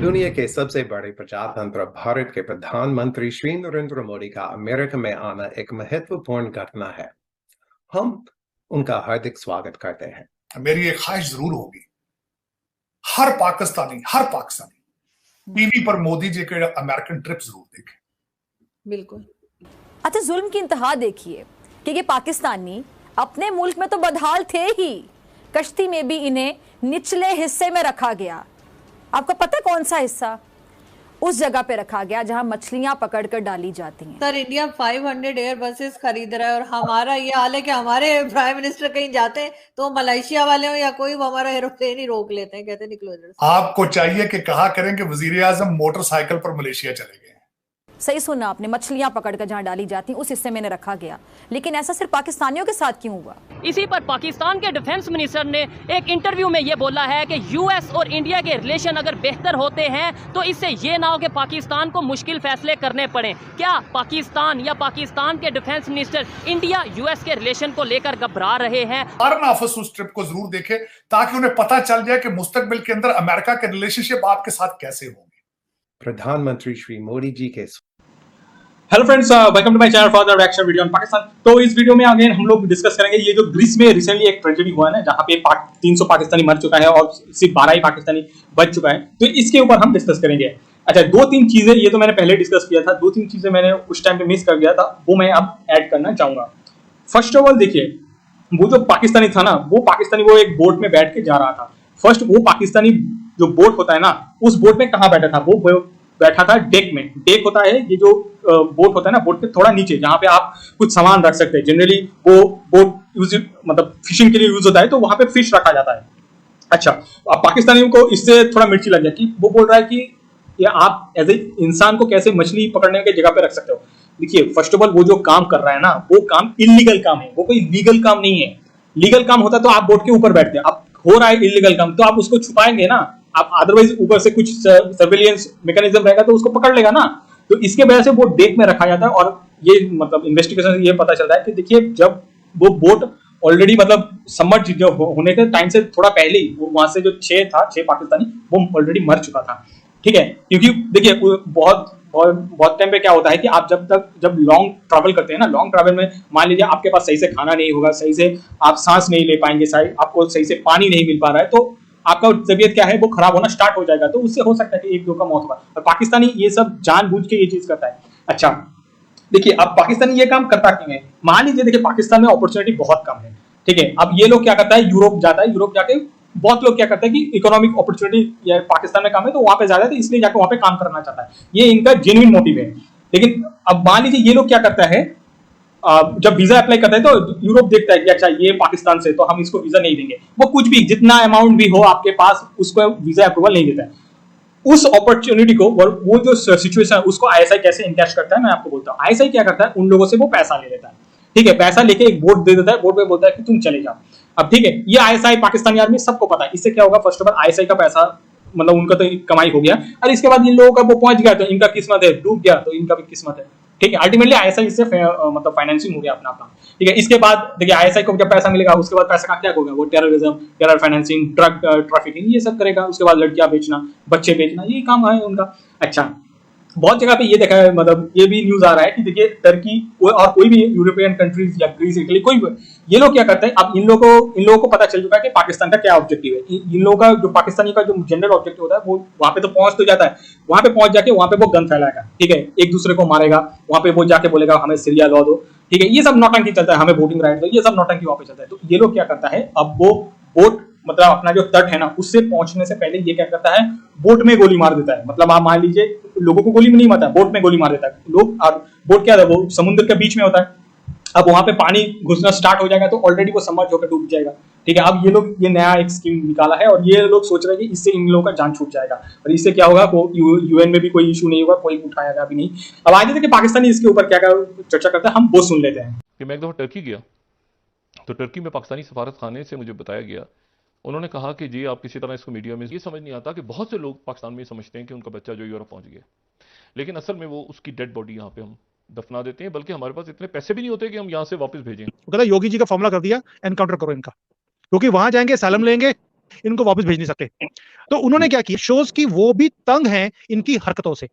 दुनिया के सबसे बड़े प्रजातंत्र भारत के प्रधानमंत्री श्री नरेंद्र मोदी का अमेरिका में आना एक महत्वपूर्ण घटना है। हम उनका हार्दिक स्वागत करते हैं। मेरी एक ख्वाहिश जरूर होगी, हर पाकिस्तानी टीवी पर मोदी जी के अमेरिकन ट्रिप जरूर देखे। बिल्कुल। अच्छा, जुल्म की इंतहा देखिए कि ये पाकिस्तानी अपने मुल्क में तो बदहाल थे ही, कश्ती में भी इन्हें निचले हिस्से में रखा गया। आपको पता है कौन सा हिस्सा? उस जगह पे रखा गया जहां मछलियां पकड़कर डाली जाती हैं। सर, इंडिया 500 एयर बसेस खरीद रहा है और हमारा ये हाल है कि हमारे प्राइम मिनिस्टर कहीं जाते हैं तो मलेशिया वाले हो या कोई, वो हमारा एरोप्लेन ही रोक लेते हैं, कहते हैं निकलो इधर से। आपको चाहिए कि कहा करें कि वजीर आजम मोटरसाइकिल पर मलेशिया चले गए। सही सुना आपने, मछलियां पकड़कर जहां डाली जाती उस हिस्से में रखा गया। लेकिन ऐसा सिर्फ पाकिस्तानियों के साथ क्यों हुआ? इसी पर पाकिस्तान के डिफेंस मिनिस्टर ने एक इंटरव्यू में ये बोला है कि यूएस और इंडिया के रिलेशन अगर बेहतर होते हैं तो इससे ये ना हो कि पाकिस्तान को मुश्किल फैसले करने पड़े। क्या पाकिस्तान या पाकिस्तान के डिफेंस मिनिस्टर इंडिया यूएस के रिलेशन को लेकर घबरा रहे हैं? फॉरेन ऑफिस उस ट्रिप को जरूर देखे ताकि उन्हें पता चल जाए कि मुस्तकबिल के अंदर अमेरिका के रिलेशनशिप आपके साथ कैसे होंगे। प्रधानमंत्री श्री मोदी जी के hello friends, welcome to my channel for the reaction video on Pakistan. तो इस वीडियो में अगेन हम लोग डिस्कस करेंगे ये जो ग्रीस में रिसेंटली एक ट्रेजेडी हुआ है ना, जहां पे 300 पाकिस्तानी मर चुका है और सिर्फ 12 ही पाकिस्तानी बच चुका है। तो इसके ऊपर हम डिस्कस करेंगे। अच्छा, 2-3 चीजें ये तो मैंने पहले डिस्कस किया था, 2-3 चीजें मैंने उस टाइम पे मिस कर गया था, वो मैं अब ऐड करना चाहूंगा। फर्स्ट ऑफ ऑल देखिए, वो जो पाकिस्तानी था ना, वो एक बोट में बैठ के जा रहा था। फर्स्ट वो पाकिस्तानी जो बोट होता है ना, उस बोट में कहाँ बैठा था? वो बैठा था डेक में। डेक होता है ये जो बोट होता है ना, बोट के थोड़ा नीचे, जहां पे आप कुछ सामान रख सकते हैं। जनरली वो बोट यूज मतलब फिशिंग के लिए यूज होता है, तो वहां पे फिश रखा जाता है। अच्छा, अब पाकिस्तानियों को इससे थोड़ा मिर्ची लग गया कि वो बोल रहा है कि ये आप एज ए इंसान को कैसे मछली पकड़ने की जगह पे रख सकते हो। देखिए, फर्स्ट ऑफ ऑल वो जो काम कर रहा है ना, वो काम इलीगल काम है, वो कोई लीगल काम नहीं है। लीगल काम होता तो आप बोट के ऊपर बैठते। अब हो रहा है इलीगल काम, तो आप उसको छुपाएंगे ना, आप अदरवाइज ऊपर से कुछ सर्वेलियंस मैकेनिज्म रहेगा तो उसको पकड़ लेगा ना। तो इसके वजह से वो डेक में रखा जाता है। और ये मतलब इन्वेस्टिगेशन से ये पता चलता है कि देखिए, जब वो बोट ऑलरेडी मतलब समर्ज जो होने के टाइम से थोड़ा पहले ही वो वहां से जो 6 पाकिस्तानी वो ऑलरेडी मर चुका था। ठीक है, क्योंकि देखिए बहुत टाइम पे क्या होता है कि आप जब लॉन्ग ट्रैवल करते हैं ना, लॉन्ग ट्रैवल में मान लीजिए आपके पास सही से खाना नहीं होगा, सही से आप सांस नहीं ले पाएंगे, आपको सही से पानी नहीं मिल पा रहा है, तो आपका तबीयत क्या है वो खराब होना स्टार्ट हो जाएगा। तो उससे हो सकता है कि 1-2 का मौत होगा। और पाकिस्तानी ये सब जानबूझ के ये चीज करता है। अच्छा देखिए, अब पाकिस्तानी ये काम करता क्यों है? मान लीजिए देखिए, पाकिस्तान में अपॉर्चुनिटी बहुत कम है। ठीक है, अब ये लोग क्या करता है, यूरोप जाता है। यूरोप जाके बहुत लोग क्या करते हैं कि इकोनॉमिक अपॉर्चुनिटी या पाकिस्तान में काम है तो वहां पे ज्यादा है, तो इसलिए जाके वहां पे काम करना चाहता है। ये इनका जेन्युइन मोटिव है। लेकिन अब मान लीजिए ये लोग क्या करता है, जब वीजा अप्लाई करता है तो यूरोप देखता है कि अच्छा ये पाकिस्तान से, तो हम इसको वीजा नहीं देंगे। वो कुछ भी जितना अमाउंट भी हो आपके पास, उसको वीजा अप्रूवल नहीं देता है। उस अपॉर्चुनिटी को, वो जो सिचुएशन है उसको आईएसआई कैसे इनकैश करता है, मैं आपको बोलता हूँ। आईएसआई क्या करता है, उन लोगों से वो पैसा ले लेता है। ठीक है, पैसा लेके एक बोट दे देता है, बोट पे बोलता है कि तुम चले जाओ। अब ठीक है, ये आईएसआई पाकिस्तानी आर्मी सबको पता है। इससे क्या होगा, फर्स्ट ऑफ ऑल आईएसआई का पैसा मतलब उनका तो कमाई हो गया, और इसके बाद इन लोगों का वो पहुंच गया तो इनका किस्मत है, डूब गया तो इनका भी किस्मत है। ठीक है, अल्टीमेटली आईएसआई इससे मतलब फाइनेंसिंग हो गया अपना अपना। ठीक है, इसके बाद देखिए आईएसआई को जब पैसा मिलेगा, उसके बाद पैसा का क्या होगा, वो terrorism, terror financing, drug trafficking, ये सब करेगा। उसके बाद लड़कियां बेचना, बच्चे बेचना, ये काम है उनका। अच्छा, बहुत जगह पे ये देखा है, मतलब ये भी न्यूज आ रहा है कि देखिए टर्की और कोई भी यूरोपियन कंट्रीज या ग्रीस, इटली, कोई भी, ये लोग क्या करते हैं, अब इन लोगों को पता चल चुका है कि पाकिस्तान का क्या ऑब्जेक्टिव है। इन लोगों का जो पाकिस्तानी का जो जनरल ऑब्जेक्टिव होता है, वो वहां पे तो पहुंच तो जाता है, वहां पे पहुंच जाके वहां पे वो गन फैलाएगा। ठीक है, एक दूसरे को मारेगा, वहां पे वो जाके बोलेगा हमें सीरिया लॉ दो। ठीक है, ये सब नौटंकी चलता है, हमें वोटिंग राइट दो, ये सब नौटंकी वहां पे चलता है। तो ये लोग क्या करता है, अब वो बोट मतलब अपना जो तट है ना, उससे पहुंचने से पहले ये क्या करता है, बोट में गोली मार देता है। मतलब आप मान लीजिए लोगों को गोली में नहीं मारता है, बोट में गोली मार देता है लोग। और बोट क्या है, वो समुद्र के बीच में होता है। अब वहां पे पानी घुसना स्टार्ट हो जाएगा तो ऑलरेडी वो सबमर्ज होकर डूब जाएगा। ठीक है, अब ये लोग ये नया एक स्कीम निकाला है और ये लोग सोच रहे हैं कि इससे इन लोगों का जान छूट जाएगा। और इससे क्या होगा, यूएन में भी कोई इशू नहीं होगा, कोई उठाएगा भी नहीं। अब आज देखिए पाकिस्तानी इसके ऊपर क्या चर्चा करता है, हम वो सुन लेते हैं। कि मैं एक दफा टर्की गया तो टर्की में पाकिस्तानी सफारत खाने से मुझे बताया गया, उन्होंने कहा कि जी आप किसी तरह इसको मीडिया में, ये समझ नहीं आता कि बहुत से लोग पाकिस्तान में समझते हैं कि उनका बच्चा जो यूरोप पहुंच गया, लेकिन असल में वो उसकी डेड बॉडी यहाँ पे हम दफना देते हैं, बल्कि हमारे पास इतने पैसे भी नहीं होते कि हम यहाँ से वापस भेजें। कहता योगी जी का फॉर्मूला कर दिया, एनकाउंटर करो इनका, क्योंकि वहां जाएंगे, सैलम लेंगे, इनको वापस भेज नहीं सकते। तो उन्होंने क्या किया, शोज की वो भी तंग हैं इनकी हरकतों से।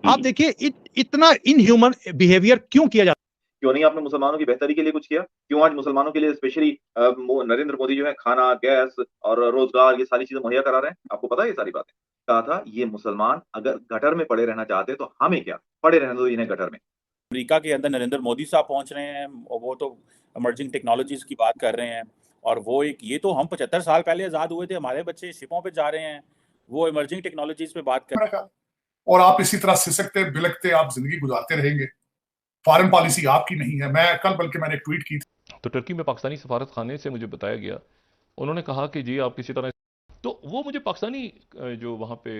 आप देखिए इतना इनह्यूमन बिहेवियर क्यों किया जाता है। क्यों नहीं आपने मुसलमानों की बेहतरी के लिए कुछ किया? क्यों आज मुसलमानों के लिए स्पेशली नरेंद्र मोदी जो है खाना, गैस और रोजगार ये सारी चीजें मुहैया करा रहे हैं? आपको पता है ये सारी बातें? कहा था ये मुसलमान अगर गटर में पड़े रहना चाहते तो हमें क्या, पड़े रहने दो इन्हें गटर में। अमेरिका के अंदर नरेंद्र मोदी साहब पहुंच रहे हैं और वो तो इमर्जिंग टेक्नोलॉजीज की बात कर रहे हैं, और वो एक ये तो हम 75 साल पहले आज़ाद हुए थे, हमारे बच्चे शिपों पे जा रहे हैं, वो इमर्जिंग टेक्नोलॉजीज पे बात कर रहे हैं। और आप इसी तरह सिसकते बिलकते आप जिंदगी गुजारते रहेंगे। फॉरेन पॉलिसी आपकी नहीं है। मैं कल बल्कि मैंने एक ट्वीट की थी। तो टर्की में पाकिस्तानी सफारत खाने से मुझे बताया गया, उन्होंने कहा कि जी आप किसी तरह, तो वो मुझे पाकिस्तानी जो वहाँ पे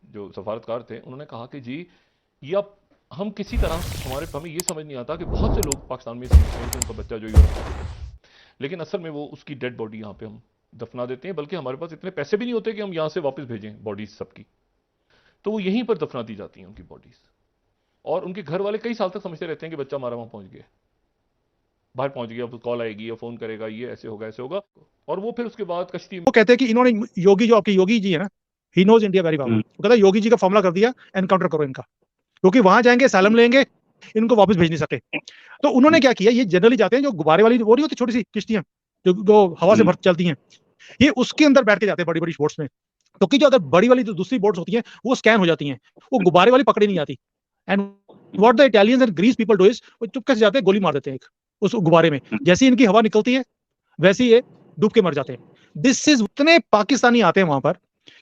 जो सफारतकार थे उन्होंने कहा कि जी ये आप हम किसी तरह हमें ये समझ नहीं आता कि बहुत से लोग पाकिस्तान में समझते हैं कि उनका बच्चा जो यूरोप में है, लेकिन असल में वो उसकी डेड बॉडी यहाँ पे हम दफना देते हैं, बल्कि हमारे पास इतने पैसे भी नहीं होते कि हम यहाँ से वापस भेजें बॉडीज सबकी, तो वो यहीं पर दफना दी जाती हैं उनकी बॉडीज। और उनके घर वाले कई साल तक समझते रहते हैं कि बच्चा हमारा वहाँ पहुँच गया, बाहर पहुँच गया, कॉल आएगी या फ़ोन करेगा, ये ऐसे होगा, और वो फिर उसके बाद कश्ती। वो कहते हैं कि इन्होंने योगी, जो आपके योगी जी है ना, he knows India very well, वो कहता है योगी जी का फॉर्मूला कर दिया, एनकाउंटर करो इनका, क्योंकि वहां जाएंगे सालम लेंगे, इनको वापस भेज नहीं सकते। तो उन्होंने क्या किया, ये जनरली जाते हैं जो गुब्बारे वाली वो नहीं होती छोटी सी किश्तियां जो हवा से भर चलती हैं, ये उसके अंदर बैठ के जाते हैं बड़ी बड़ी बोट्स में, क्योंकि जो अगर बड़ी वाली जो दूसरी बोट्स होती हैं वो स्कैन हो जाती हैं, वो गुब्बारे वाली पकड़ी नहीं जाती। And what the Italians and Greece people do is, वो चुपके से जाते हैं, गोली मार देते हैं एक उस गुब्बारे में, जैसे इनकी हवा निकलती है वैसे ही ये डूब के मर जाते हैं। दिस इज, उतने पाकिस्तानी आते हैं वहां पर,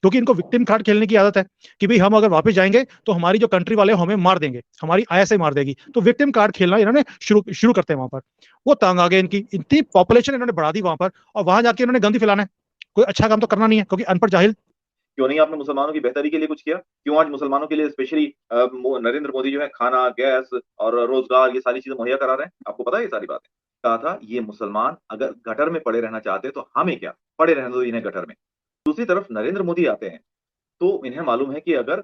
क्योंकि इनको विक्टिम कार्ड खेलने की आदत है कि भाई हम अगर वापस जाएंगे तो हमारी जो कंट्री वाले हमें मार देंगे, हमारी आईएसआई मार देगी, तो विक्टिम कार्ड खेलना इन्होंने शुरू करते हैं वहां पर। वो तंग आ गए, इनकी इतनी पॉपुलेशन इन्होंने बढ़ा दी वहां पर, और वहां जाके इन्होंने गंदी फैलाना है, कोई अच्छा काम तो करना नहीं है, क्योंकि अनपढ़ जाहिल। क्यों नहीं आपने मुसलमानों की बेहतरी के लिए कुछ किया? क्यों आज मुसलमानों के लिए स्पेशली नरेंद्र मोदी जो है खाना, गैस और रोजगार ये सारी चीजें मुहैया करा रहे हैं? आपको पता है ये सारी बातें? कहा था ये मुसलमान अगर गटर में पड़े रहना चाहते तो हमें क्या, पड़े रहने दो इन्हें गटर में। दूसरी तरफ नरेंद्र मोदी आते हैं तो इन्हें मालूम है कि अगर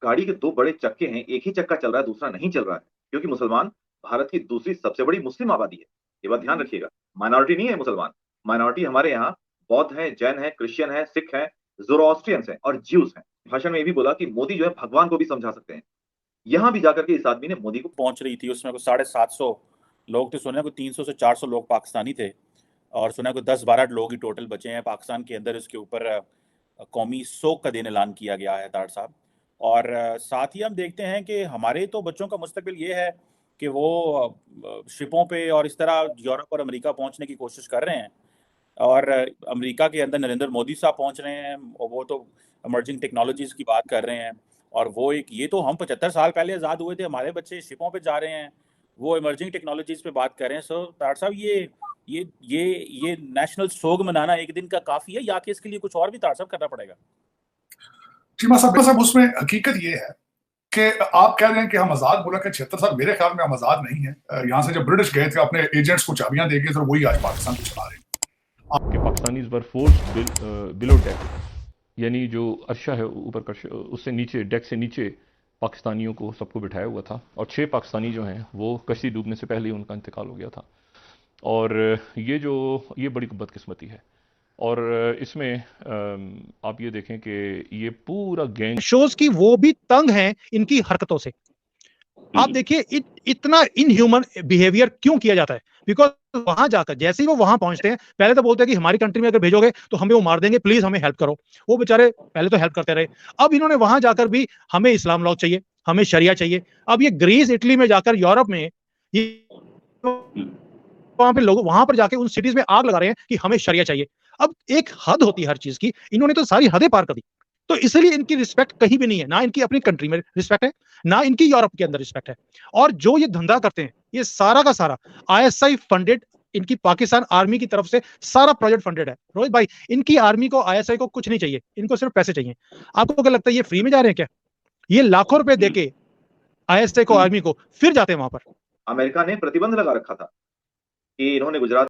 गाड़ी के दो बड़े चक्के हैं, एक ही चक्का चल रहा है दूसरा नहीं चल रहा है, क्योंकि मुसलमान भारत की दूसरी सबसे बड़ी मुस्लिम आबादी है। ये बात ध्यान रखिएगा, माइनॉरिटी नहीं है मुसलमान। माइनॉरिटी हमारे यहाँ बौद्ध हैं, जैन हैं, क्रिश्चियन हैं, सिख हैं, ज़ोरोस्ट्रियंस हैं और ज्यूज हैं। भाषण में ये भी बोला कि मोदी जो है भगवान को भी समझा सकते हैं। यहाँ भी जाकर के इस आदमी ने मोदी को पहुंच रही थी, उसमें को 750 लोग थे, सुना को 300 से 400 लोग पाकिस्तानी थे, और सुना को 10-12 लोग ही टोटल बचे हैं पाकिस्तान के अंदर। इसके ऊपर कौमी शोक का दिन ऐलान किया गया है तार साहब। और साथ ही हम देखते हैं कि हमारे तो बच्चों का मुस्तकबिल ये है कि वो शिपों पे और इस तरह यूरोप और अमेरिका पहुंचने की कोशिश कर रहे हैं, और अमेरिका के अंदर नरेंद्र मोदी साहब पहुंच रहे हैं और वो तो इमर्जिंग टेक्नोलॉजीज की बात कर रहे हैं, और वो एक ये तो हम 75 साल पहले आज़ाद हुए थे, हमारे बच्चे शिपों पे जा रहे हैं, वो इमर्जिंग टेक्नोलॉजीज पे बात कर रहे हैं। सो तार साहब ये नेशनल सोग मनाना एक दिन का काफी है, या कि इसके लिए कुछ और भी तार साहब करना पड़ेगा? चीमा साहब उसमें हकीकत ये है कि आप कह रहे हैं कि हम आजाद मुल्क है 76 साल, मेरे ख्याल में हम आजाद नहीं है। यहाँ से जब ब्रिटिश गए थे अपने एजेंट्स को चाबियां देके, तो वही आज पाकिस्तान को चला रहे हैं। कि पाकिस्तानीज़ वर फोर्स बिलो डेक, यानी जो अर्शा है ऊपर उससे नीचे, डेक से नीचे पाकिस्तानियों को सबको बिठाया हुआ था, और 6 पाकिस्तानी जो हैं वो कश्ती डूबने से पहले ही उनका इंतकाल हो गया था। और ये बड़ी बदकिस्मती है। और इसमें आप ये देखें कि ये पूरा गैंग शोज की वो भी तंग हैं इनकी हरकतों से। आप देखिए इतना इनह्यूमन बिहेवियर क्यों किया जाता है, बिकॉज वहां जाकर जैसे ही वो वहां पहुंचते हैं, पहले तो बोलते हैं कि हमारी कंट्री में अगर भेजोगे तो हमें वो मार देंगे, प्लीज हमें हेल्प करो। वो बेचारे पहले तो हेल्प करते रहे, अब इन्होंने वहां जाकर भी हमें इस्लाम लॉ चाहिए, हमें शरिया चाहिए। अब ये ग्रीस इटली में जाकर, यूरोप में, ये वहां पे लोग वहां पर जाके उन सिटीज में आग लगा रहे हैं कि हमें शरिया चाहिए। अब एक हद होती है हर चीज की, इन्होंने तो सारी हदें पार कर दी, तो इसलिए इनकी रिस्पेक्ट कहीं भी नहीं है, ना इनकी अपनी कंट्री में रिस्पेक्ट है, ना इनकी यूरोप के अंदर रिस्पेक्ट है। और जो ये धंधा करते हैं, ये सारा का सारा आईएसआई फंडेड, इनकी पाकिस्तान आर्मी की तरफ से सारा प्रोजेक्ट फंडेड है। रोहित भाई, इनकी आर्मी को, आईएसआई को कुछ नहीं चाहिए, इनको सिर्फ पैसे चाहिए। आपको क्या लगता है ये फ्री में जा रहे हैं क्या? ये लाखों रुपए देके आईएसआई को, आर्मी को, फिर जाते हैं वहां पर। अमेरिका ने प्रतिबंध लगा रखा था कि इन्होंने गुजरात